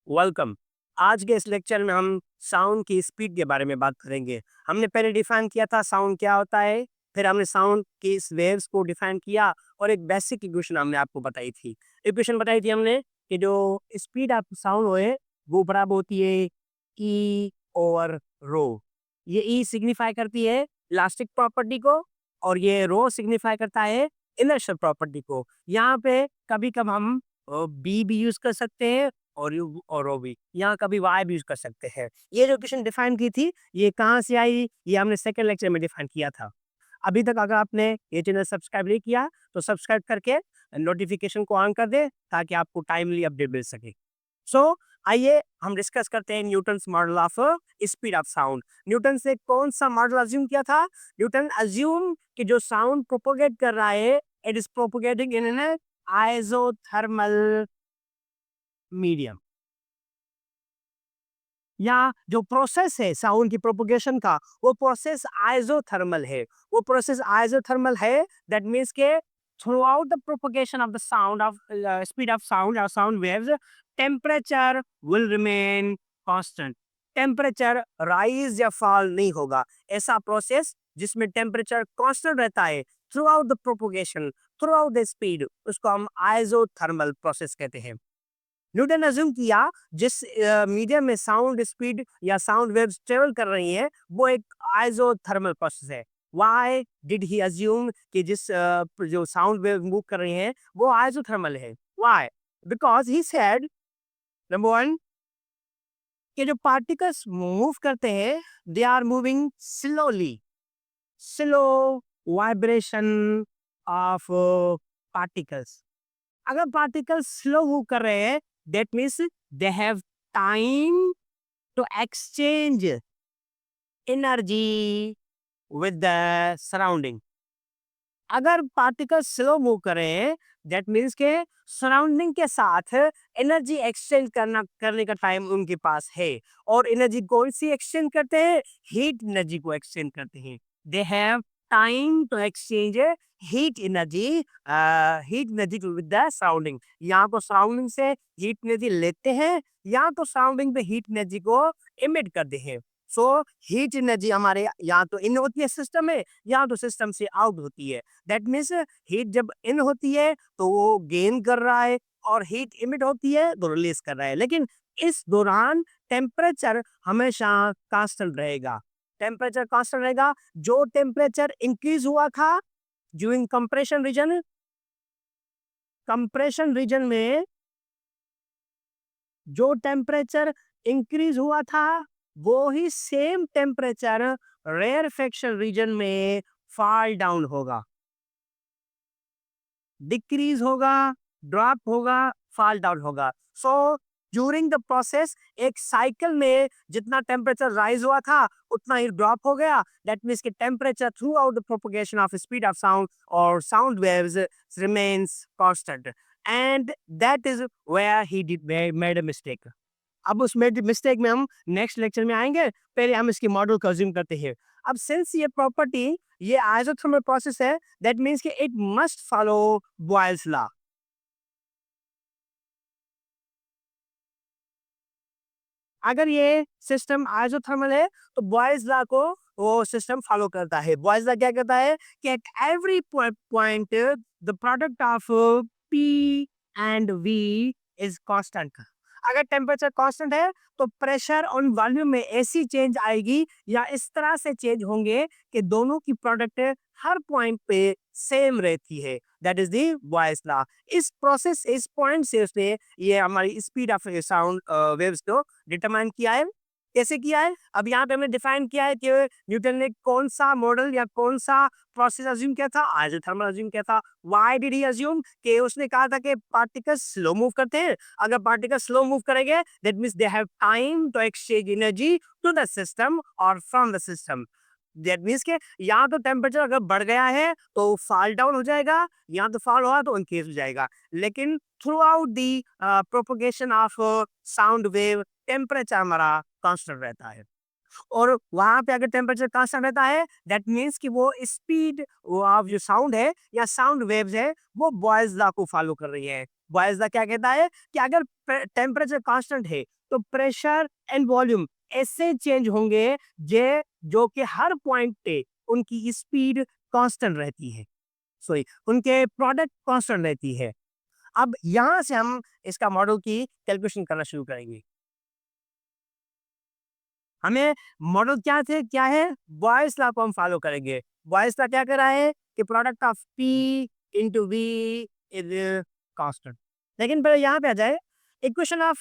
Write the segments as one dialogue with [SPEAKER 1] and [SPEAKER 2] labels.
[SPEAKER 1] Welcome. आज के इस लेक्चर में हम साउंड की स्पीड के बारे में बात करेंगे। हमने पहले डिफाइन किया था साउंड क्या होता है, फिर हमने साउंड की इस वेव्स को डिफाइन किया और एक बेसिक इक्वेशन हमने आपको बताई थी। इक्वेशन बताई थी हमने कि जो स्पीड ऑफ साउंड है वो बराबर होती है ई ओवर रो। ये ई सिग्निफाई करती है इलास्टिक प्रॉपर्टी को और ये रो सिग्निफाई करता है इनर्शियल प्रॉपर्टी को। यहाँ पे कभी कभी हम बी भी यूज कर सकते हैं और यू और वो भी यहाँ कभी वाई भी यूज कर सकते हैं। ये जो इक्वेशन डिफाइन की थी ये कहाँ से आई, ये हमने सेकंड लेक्चर में डिफाइन किया था। अभी तक अगर आपने ये चैनल सब्सक्राइब नहीं किया तो सब्सक्राइब करके नोटिफिकेशन को ऑन कर दे ताकि आपको टाइमली अपडेट मिल सके। सो आइए हम डिस्कस करते हैं Newton's model of speed of sound. Newton से कौन सा मॉडल अज्यूम किया था? न्यूटन अज्यूम कि जो साउंड प्रोपोगेट कर रहा है it is propagating in an isothermal medium, या जो प्रोसेस है साउंड की प्रोपोगेशन का वो प्रोसेस आइसोथर्मल है। वो प्रोसेस आइसोथर्मल है दैट मींस के throughout the propagation of the sound of speed of sound और sound waves temperature will remain constant. Temperature rise या फॉल नहीं होगा। ऐसा प्रोसेस जिसमें टेम्परेचर कांस्टेंट रहता है throughout the propagation, throughout the speed, उसको हम आइसोथर्मल प्रोसेस कहते हैं। न्यूटन ने अज्यूम किया जिस मीडियम में साउंड स्पीड या साउंड वेव्स ट्रेवल कर रही हैं वो एक आइसोथर्मल प्रोसेस है। व्हाई डिड ही अज्यूम कि जिस जो साउंड वेव मूव कर रही हैं वो आइसोथर्मल है? Why? Because he said number one कि जो पार्टिकल्स मूव करते हैं they are moving slowly, slow vibration of particles. अगर पार्टिकल्स स्लो मूव कर रहे हैं that means they have time to exchange energy with the surrounding. अगर पार्टिकल्स स्लो मूव कर रहे हैं दैट मीन्स के सराउंडिंग के साथ एनर्जी एक्सचेंज करने का टाइम उनके पास है। और एनर्जी कौन सी एक्सचेंज करते हैं? हीट एनर्जी को एक्सचेंज करते हैं। They have time to exchange heat energy, heat energy with the surrounding. या तो सराउंडिंग से हीट एनर्जी लेते हैं या तो सराउंडिंग पे हीट एनर्जी को इमिट करते हैं। सो हीट एनर्जी हमारे या तो इन होती है सिस्टम में या तो सिस्टम से आउट होती है। दैट मीन्स हीट जब इन होती है तो वो गेन कर रहा है और हीट इमिट होती है तो रिलीज कर रहा है। लेकिन इस दौरान टेम्परेचर हमेशा कांस्टेंट रहेगा। टेम्परेचर कांस्टेंट रहेगा। जो टेम्परेचर इंक्रीज हुआ था ड्यूरिंग कंप्रेशन रीजन में जो टेम्परेचर इंक्रीज हुआ था वो ही सेम टेम्परेचर रेयरफेक्शन रीजन में फॉल डाउन होगा, डिक्रीज होगा, ड्रॉप होगा, फॉल डाउन होगा। सो ड्यूरिंग द प्रोसेस एक साइकिल में जितना टेम्परेचर राइज हुआ था उतना ही ड्रॉप हो गया। दैट मीन्स कि temperature throughout the propagation of speed of sound और sound waves remains constant and that is where he did made a mistake. अब उस मिस्टेक में हम नेक्स्ट लेक्चर में आएंगे। पहले हम इसकी मॉडल को अज्यूम करते हैं। अब सिंस ये प्रॉपर्टी ये आइसोथर्मल प्रोसेस है दैट मींस कि it must follow Boyle's law. अगर ये सिस्टम आइसोथर्मल है तो बॉयल्स लॉ को वो सिस्टम फॉलो करता है। बॉयल्स लॉ क्या कहता है कि at every point the product of P and V is constant. अगर टेम्परेचर कांस्टेंट है तो प्रेशर और वॉल्यूम में ऐसी चेंज आएगी या इस तरह से चेंज होंगे कि दोनों की प्रोडक्ट हर पॉइंट पे सेम रहती है। That is the Boyle's law. इस प्रोसेस इस पॉइंट से उसने ये हमारी स्पीड ऑफ साउंड वेव्स को डिटरमाइन किया है। कैसे किया है? अब यहाँ पे हमने डिफाइन किया है कि न्यूटन ने कौन सा मॉडल या कौन सा प्रोसेस अज्यूम किया था, आइसोथर्मल अज्यूम किया था। Why did he assume? कि उसने कहा था कि पार्टिकल्स स्लो मूव करते हैं। अगर पार्टिकल स्लो मूव करेंगे that means they have time to exchange energy to the system और from the system. That means के यहाँ तो टेम्परेचर अगर बढ़ गया है तो फॉल डाउन हो जाएगा, यहाँ तो फॉल हुआ तो इंक्रीज हो जाएगा। लेकिन through out the propagation of sound wave temperature हमारा कांस्टेंट रहता है। और वहां पे अगर टेम्परेचर कांस्टेंट रहता है, दैट मीन्स कि वो स्पीड ऑफ जो साउंड है या साउंड वेव्स है वो बॉयज लॉ को फॉलो कर रही है। बॉयज लॉ क्या कहता है कि अगर टेम्परेचर कांस्टेंट है तो प्रेशर एंड वॉल्यूम ऐसे चेंज होंगे जे जो कि हर पॉइंट पे उनकी स्पीड कांस्टेंट रहती है, सॉरी उनके प्रोडक्ट कांस्टेंट रहती है। अब यहां से हम इसका मॉडल की कैलकुलेशन करना शुरू करेंगे। हमें मॉडल क्या है, बॉयस लॉ को हम फॉलो करेंगे। बॉयस लॉ क्या कर रहा है कि product of P into V is constant. लेकिन पहले यहाँ पे आ जाए, equation of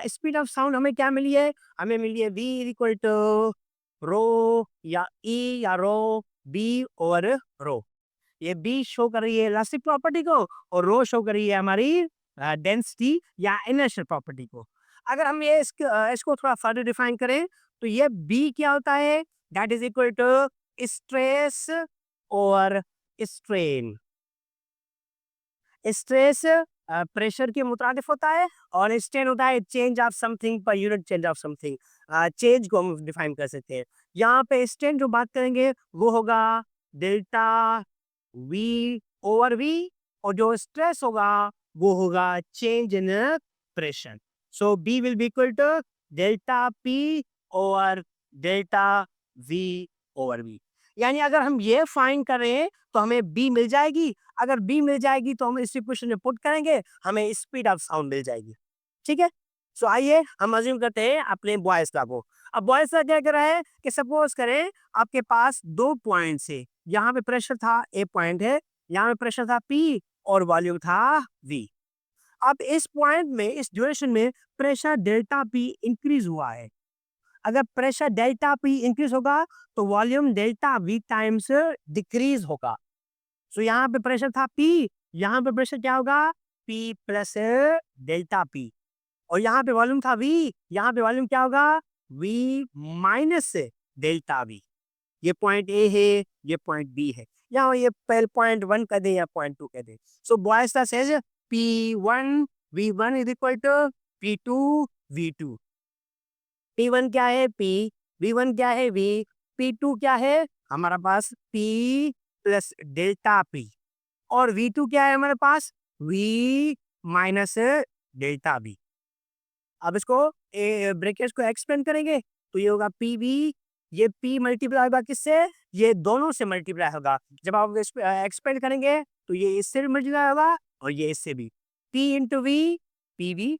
[SPEAKER 1] speed of sound हमें क्या मिली है, हमें मिली है वी इक्वल टू रो या ई या रो बी और रो। ये बी शो कर रही है इलास्टिक प्रॉपर्टी को और रो शो कर रही है हमारी डेंसिटी या इनर्शियल प्रॉपर्टी को। अगर हम ये इसको थोड़ा फर्दर डिफाइन करें तो ये बी क्या होता है, that is equal to stress और स्ट्रेन। स्ट्रेस प्रेशर के मुताबिक होता है और स्ट्रेन होता है change of something per unit change of something. Change को हम डिफाइन कर सकते हैं। यहाँ पे स्ट्रेन जो बात करेंगे वो होगा डेल्टा वी ओवर वी, और जो स्ट्रेस होगा वो होगा change in pressure. So B will be equal to delta P over delta V over V. यानी अगर हम ये फाइंड करें तो हमें बी मिल जाएगी। अगर बी मिल जाएगी तो हम इस इक्वेशन में पुट करेंगे, हमें स्पीड ऑफ साउंड मिल जाएगी। ठीक है, सो आइए हम अज्यूम करते हैं अपने बॉयस लॉ को। अब बॉयस लॉ क्या कर रहा है कि सपोज करें आपके पास दो पॉइंट है, यहाँ पे प्रेशर था ए पॉइंट है, यहाँ पे प्रेशर था पी और वॉल्यूम था वी। अब इस पॉइंट में इस ड्यूरेशन में प्रेशर डेल्टा पी इंक्रीज हुआ है। अगर प्रेशर डेल्टा पी इंक्रीज होगा तो volume delta we times decrease होगा। सो यहाँ पे प्रेशर था पी, यहाँ पे प्रेशर क्या होगा पी प्लस डेल्टा पी, और यहाँ पे वॉल्यूम था वी, यहाँ पे वॉल्यूम क्या होगा वी माइनस डेल्टा वी। ये पॉइंट ए है, ये पॉइंट बी है, या ये पहले पॉइंट वन कर दे या पॉइंट टू कर दे। So Boyle's law says P one V one is equal to P two V two. P one क्या है पी, वी वन क्या है वी, पी टू क्या है हमारा पास पी प्लस डेल्टा पी, और वी टू क्या है हमारे पास वी माइनस डेल्टा बी। अब इसको ब्रैकेट्स को एक्सपेंड करेंगे तो ये होगा पी वी, ये पी मल्टीप्लाई होगा किससे, ये दोनों से मल्टीप्लाई होगा। जब आप एक्सपेंड करेंगे तो ये इससे भी मल्टीप्लाई होगा और ये इससे भी, P into V P V,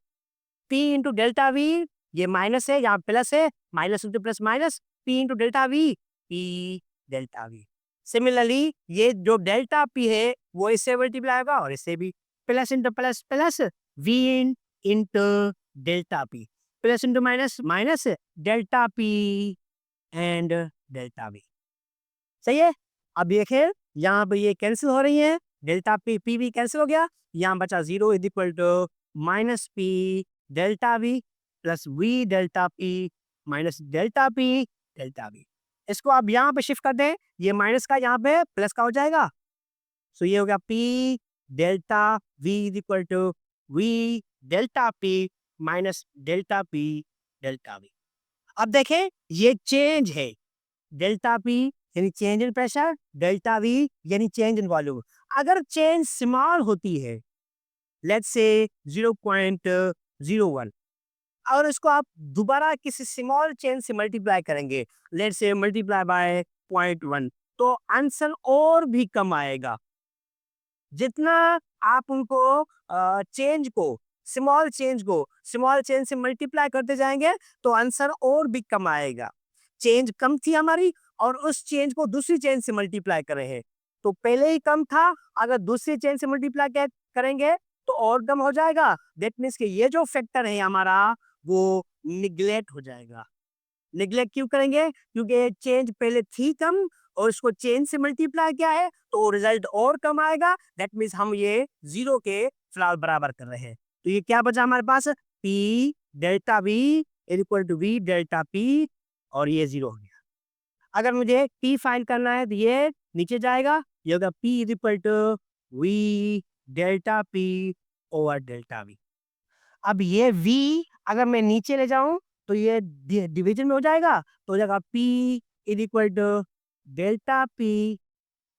[SPEAKER 1] P into delta we, ये माइनस है यहाँ प्लस है, minus into plus minus, P into delta V P delta we. Similarly ये जो डेल्टा पी है वो इससे मल्टीप्लाई होगा और इससे भी, plus into plus plus, V into delta P, plus into minus minus, delta P and delta V. सही है। अब देखिए यहाँ पे ये कैंसिल हो रही है, delta P P V cancel हो गया, यहाँ बचा zero is equal to minus P delta V plus V delta P minus delta P delta V. इसको आप यहाँ पे शिफ्ट कर दें, ये माइनस का यहाँ पे प्लस का हो जाएगा। सो ये हो गया P delta V is equal to V delta P minus delta P delta V. अब देखें ये चेंज है, डेल्टा पी यानी change in pressure, delta V यानी चेंज इन वॉल्यूम। अगर चेंज स्मॉल होती है, लेट्स से 0.01, और इसको आप दोबारा किसी स्मॉल चेंज से मल्टीप्लाई करेंगे, लेट्स से मल्टीप्लाई बाय 0.1, तो आंसर और भी कम आएगा। जितना आप उनको चेंज को स्मॉल चेंज से मल्टीप्लाई करते जाएंगे तो आंसर और भी कम आएगा। चेंज कम थी हमारी और उस चेंज को दूसरी चेंज से मल्टीप्लाई कर रहे हैं, तो पहले ही कम था, अगर दूसरी चेंज से मल्टीप्लाई करेंगे तो और कम हो जाएगा। दैट मीन्स कि ये जो फैक्टर है हमारा वो निग्लेक्ट हो जाएगा। निग्लेक्ट क्यों करेंगे, क्योंकि चेंज पहले थी कम और इसको चेंज से मल्टीप्लाई किया है तो रिजल्ट और कम आएगा। दैट मीन्स हम ये जीरो के फिलहाल बराबर कर रहे हैं। तो ये क्या बचा हमारे पास, P delta V equal to V delta P, और ये जीरो हो गया। अगर मुझे पी फाइंड करना है तो ये नीचे जाएगा, ये होगा P equal to V delta P over delta V. अब ये v अगर मैं नीचे ले जाऊं तो ये डिवीजन में हो जाएगा, तो हो जाएगा P is equal to delta P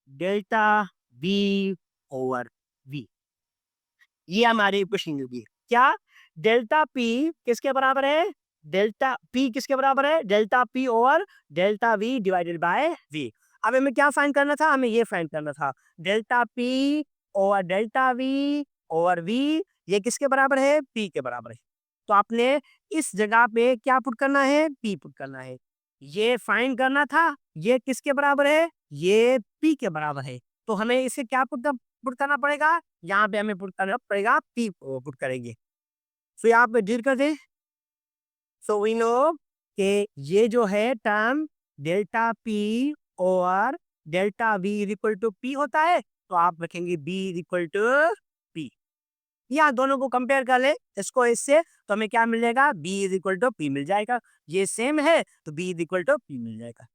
[SPEAKER 1] delta V over V। ये हमारी इक्वेशन होगी क्या? डेल्टा P किसके बराबर है? डेल्टा P किसके बराबर है? Delta P over delta V divided by V। अब हमें क्या फाइंड करना था? हमें ये फाइंड करना था delta P over delta V over V, ये किसके बराबर है? P के बराबर है। तो आपने इस जगह पे क्या पुट करना है? P पुट करना है। ये फाइंड करना था, ये किसके बराबर है? ये P के बराबर है। तो हमें इसे क्या पुट करना पड़ेगा? यहाँ पे हमें पुट करना पड़ेगा, P पुट करेंगे। तो यहाँ पे डील कर दें, सो वी नो कि ये जो है टर्म डेल्टा P और delta V is equal to P होता है, तो आप रखेंगे B is equal to P। यहाँ दोनों को कंपेयर कर ले इसको इससे, तो हमें क्या मिल जाएगा? B is equal to P मिल जाएगा। ये सेम है तो B is equal to P मिल जाएगा।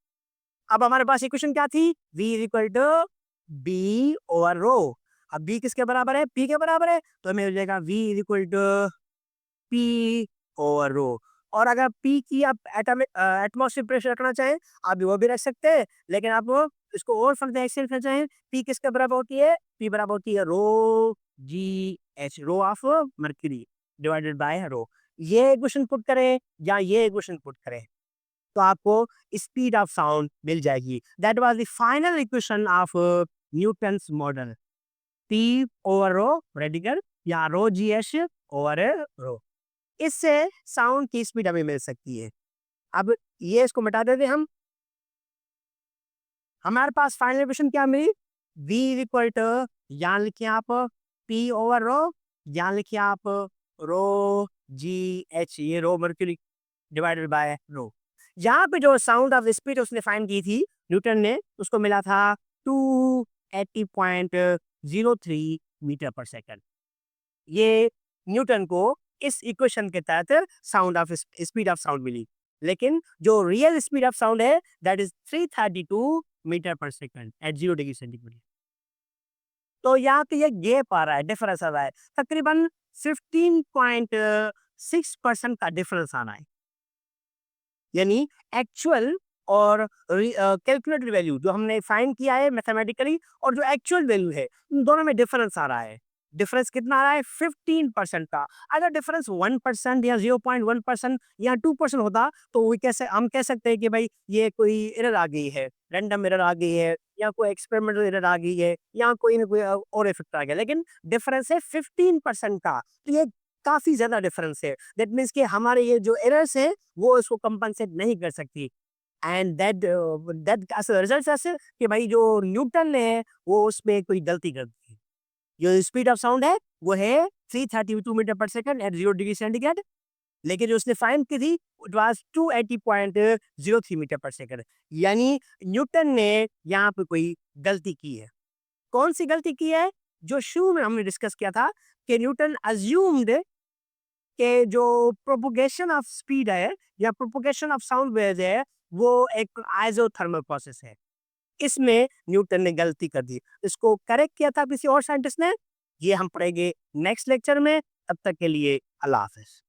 [SPEAKER 1] अब हमारे पास इक्वेशन क्या थी? V is equal to B over rho. अब B किसके बराबर है? P के बराबर है, तो हमें हो जाएगा V is equal to P over rho. और अगर P की आप एटॉमिक एटमॉस्फेरिक प्रेशर रखना चाहें, आप वो भी रख सकते हैं, लेकिन आप वो इसको और फर्दर एक्सटेंड करना चाहें, P किसके बराबर होती है? P बराबर होती है rho G H, rho of mercury divided by rho. ये इक्वेशन पुट करें या ये इक्वेशन पुट करें, तो आपको स्पीड ऑफ साउंड मिल जाएगी। That was the final equation of Newton's model, P over rho radical या रो जी एच ओवर रो। इससे साउंड की स्पीड हमें मिल सकती है। अब ये इसको मिटा देते हम, हमारे पास फाइनल इक्वेशन क्या मिली? V इक्वल टू, यहाँ लिखिए आप P ओवर रो, यहाँ लिखिए आप रो जी एच, ये रो मर्क्यूरी डिवाइडेड बाय रो। यहाँ पे जो साउंड ऑफ स्पीड उसने फाइंड की थी न्यूटन ने, उसको मिला था 280.03 मीटर पर सेकंड। ये न्यूटन को इस इक्वेशन के तहत sound of speed of sound मिली, लेकिन जो रियल स्पीड ऑफ साउंड है that is 332 metre per second at 0 degree centigrade. तो यहाँ पे ये गैप आ रहा है, डिफरेंस आ रहा है, तकरीबन 15.6% का डिफरेंस आ रहा है। यानी एक्चुअल और कैलकुलेटेड वैल्यू जो हमने फाइंड किया है मैथमेटिकली, और जो एक्चुअल वैल्यू है, उन दोनों में डिफरेंस आ रहा है। डिफरेंस कितना आ रहा है? 15% का। अगर डिफरेंस 1% या 0.1% या 2% होता, तो वो कैसे हम कह सकते हैं कि भाई ये कोई एरर आ गई है, रैंडम एरर आ गई है, या कोई एक्सपेरिमेंटल एरर आ गई है, या कोई ना कोई और इफेक्ट आ गया। लेकिन डिफरेंस है 15% का, तो ये काफी ज्यादा डिफरेंस है। दैट मीन्स कि हमारे ये जो एरर्स है वो इसको कंपनसेट नहीं कर सकती। And that that as a result ऐसे कि भाई जो न्यूटन ने वो उसमें कोई गलती कर दी। जो स्पीड ऑफ साउंड है वो है 332 metre per second at 0 degree centigrade, लेकिन जो उसने फाइंड की थी it was 280.03 metre per second. यानी न्यूटन ने यहाँ पे कोई गलती की है। कौन सी गलती की है? जो शुरू में हमने डिस्कस किया था कि न्यूटन अज्यूम्ड कि जो प्रोपोगेशन ऑफ स्पीड है या प्रोपोगेशन ऑफ साउंड वेव्स है, वो एक आइसोथर्मल प्रोसेस है। इसमें न्यूटन ने गलती कर दी, इसको करेक्ट किया था किसी और साइंटिस्ट ने। ये हम पढ़ेंगे नेक्स्ट लेक्चर में। तब तक के लिए अल्लाह हाफिज।